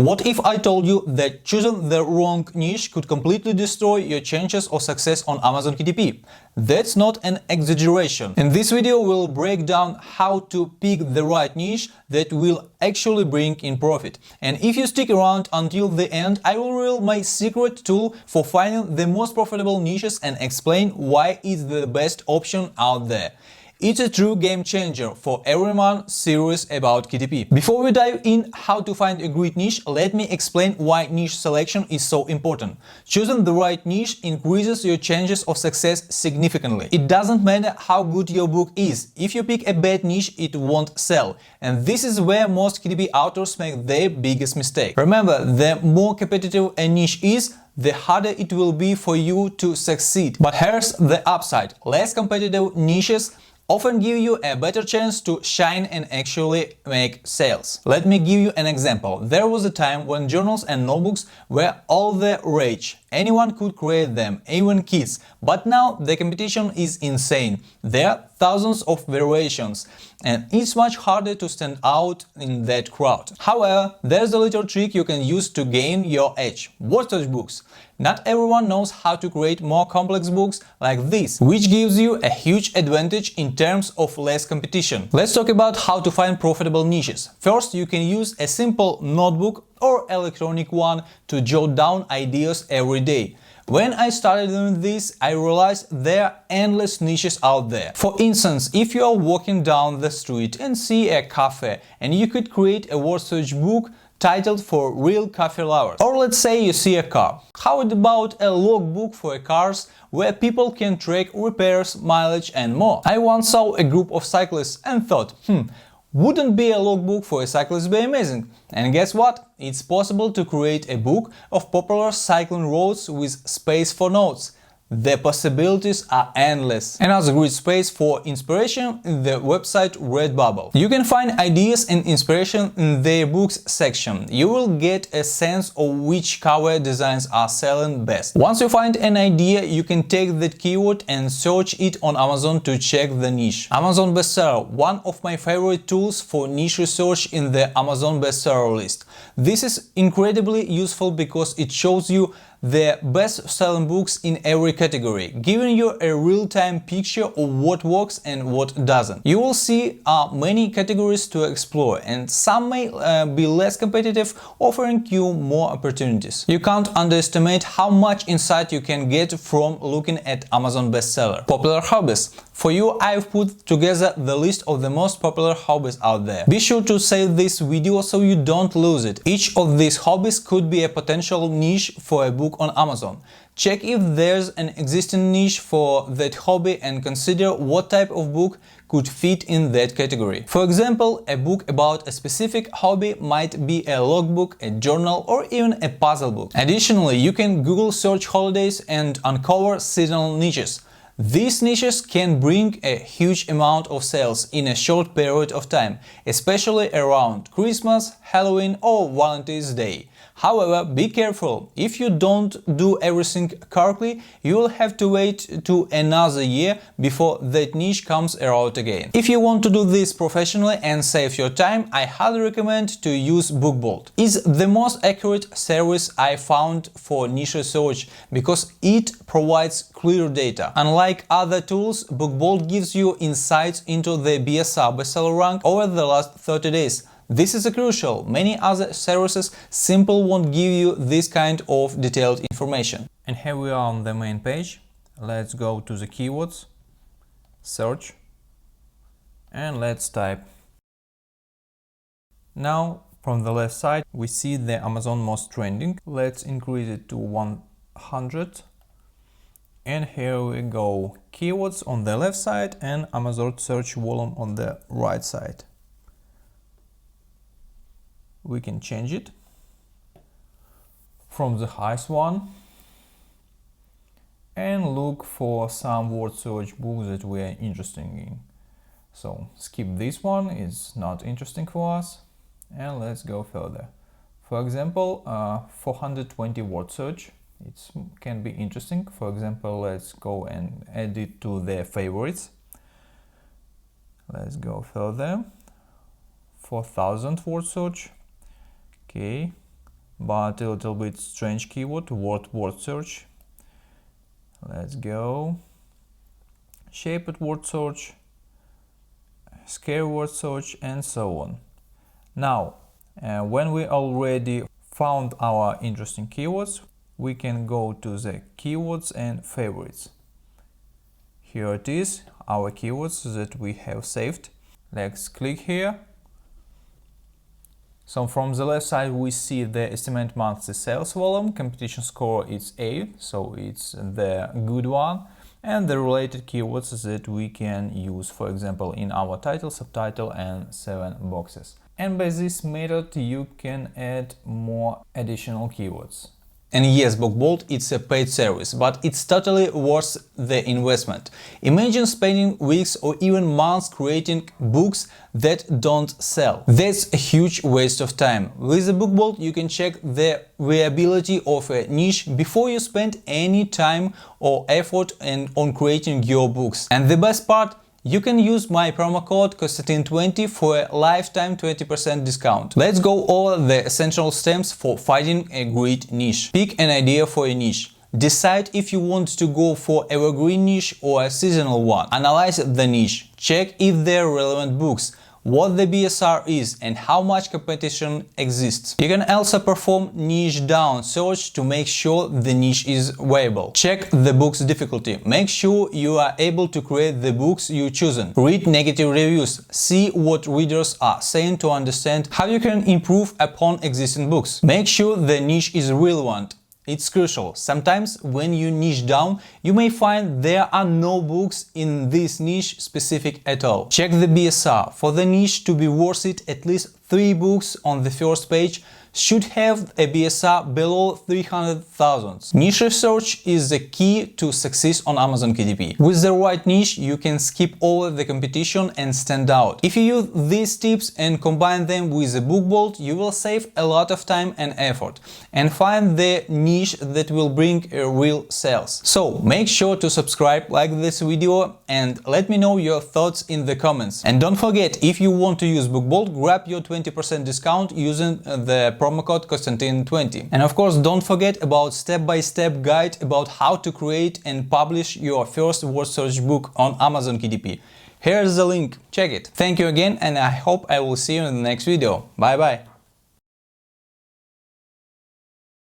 What if I told you that choosing the wrong niche could completely destroy your chances of success on Amazon KDP? That's not an exaggeration. In this video, we'll break down how to pick the right niche that will actually bring in profit. And if you stick around until the end, I will reveal my secret tool for finding the most profitable niches and explain why it's the best option out there. It's a true game changer for everyone serious about KDP. Before we dive in how to find a great niche, let me explain why niche selection is so important. Choosing the right niche increases your chances of success significantly. It doesn't matter how good your book is. If you pick a bad niche, it won't sell. And this is where most KDP authors make their biggest mistake. Remember, the more competitive a niche is, the harder it will be for you to succeed. But here's the upside. Less competitive niches often give you a better chance to shine and actually make sales. Let me give you an example. There was a time when journals and notebooks were all the rage. Anyone could create them, even kids. But now the competition is insane. There are thousands of variations, and it's much harder to stand out in that crowd. However, there's a little trick you can use to gain your edge. Word search books. Not everyone knows how to create more complex books like this, which gives you a huge advantage in terms of less competition. Let's talk about how to find profitable niches. First, you can use a simple notebook or electronic one to jot down ideas every day. When I started doing this, I realized there are endless niches out there. For instance, if you are walking down the street and see a cafe, and you could create a word search book titled for real coffee lovers. Or let's say you see a car. How about a logbook for cars where people can track repairs, mileage and more? I once saw a group of cyclists and thought, wouldn't be a logbook for a cyclist be amazing? And guess what? It's possible to create a book of popular cycling routes with space for notes. The possibilities are endless. Another great space for inspiration is the website Redbubble. You can find ideas and inspiration in their books section. You will get a sense of which cover designs are selling best. Once you find an idea, you can take that keyword and search it on Amazon to check the niche. Amazon bestseller, one of my favorite tools for niche research in the Amazon bestseller list. This is incredibly useful because it shows you the best-selling books in every category, giving you a real-time picture of what works and what doesn't. You will see many categories to explore, and some may be less competitive, offering you more opportunities. You can't underestimate how much insight you can get from looking at Amazon bestseller. Popular hobbies. For you, I've put together the list of the most popular hobbies out there. Be sure to save this video so you don't lose it. Each of these hobbies could be a potential niche for a book on Amazon. Check if there's an existing niche for that hobby and consider what type of book could fit in that category. For example, a book about a specific hobby might be a logbook, a journal, or even a puzzle book. Additionally, you can Google search holidays and uncover seasonal niches. These niches can bring a huge amount of sales in a short period of time, especially around Christmas, Halloween or Valentine's Day. However, be careful. If you don't do everything correctly, you will have to wait to another year before that niche comes around again. If you want to do this professionally and save your time, I highly recommend to use BookBolt. It's the most accurate service I found for niche research because it provides clear data. Unlike other tools, BookBolt gives you insights into the BSR bestseller rank over the last 30 days. This is crucial. Many other services simply won't give you this kind of detailed information. And here we are on the main page. Let's go to the keywords, search, and let's type. Now, from the left side, we see the Amazon most trending. Let's increase it to 100. And here we go. Keywords on the left side and Amazon search volume on the right side. We can change it from the highest one and look for some word search books that we are interested in. So skip this one, it's not interesting for us, and let's go further. For example, 420 word search, it can be interesting. For example, let's go and add it to their favorites. Let's go further. 4000 word search. Okay, but a little bit strange keyword, word search. Let's go. Shaped word search, scary word search, and so on. Now, when we already found our interesting keywords, we can go to the keywords and favorites. Here it is, our keywords that we have saved. Let's click here. So from the left side we see the estimated monthly sales volume, competition score is A, so it's the good one, and the related keywords that we can use, for example, in our title, subtitle and 7 boxes. And by this method you can add more additional keywords. And yes, BookBolt, it's a paid service, but it's totally worth the investment. Imagine spending weeks or even months creating books that don't sell. That's a huge waste of time. With the BookBolt, you can check the viability of a niche before you spend any time or effort on creating your books. And the best part, you can use my promo code Konstantin20 for a lifetime 20% discount. Let's go over the essential steps for finding a great niche. Pick an idea for a niche. Decide if you want to go for evergreen niche or a seasonal one. Analyze the niche. Check if there are relevant books, what the BSR is and how much competition exists. You can also perform niche down search to make sure the niche is viable. Check the book's difficulty. Make sure you are able to create the books you chosen. Read negative reviews. See what readers are saying to understand how you can improve upon existing books. Make sure the niche is relevant. It's crucial. Sometimes when you niche down, you may find there are no books in this niche specific at all. Check the BSR. For the niche to be worth it, at least 3 books on the first page should have a BSR below 300,000. Niche research is the key to success on Amazon KDP. With the right niche, you can skip over the competition and stand out. If you use these tips and combine them with the BookBolt, you will save a lot of time and effort and find the niche that will bring real sales. So make sure to subscribe, like this video, and let me know your thoughts in the comments. And don't forget, if you want to use BookBolt, grab your 20% discount using the promo code Konstantin20. And of course, don't forget about step-by-step guide about how to create and publish your first word search book on Amazon KDP. Here's the link, check it. Thank you again, and I hope I will see you in the next video. Bye bye.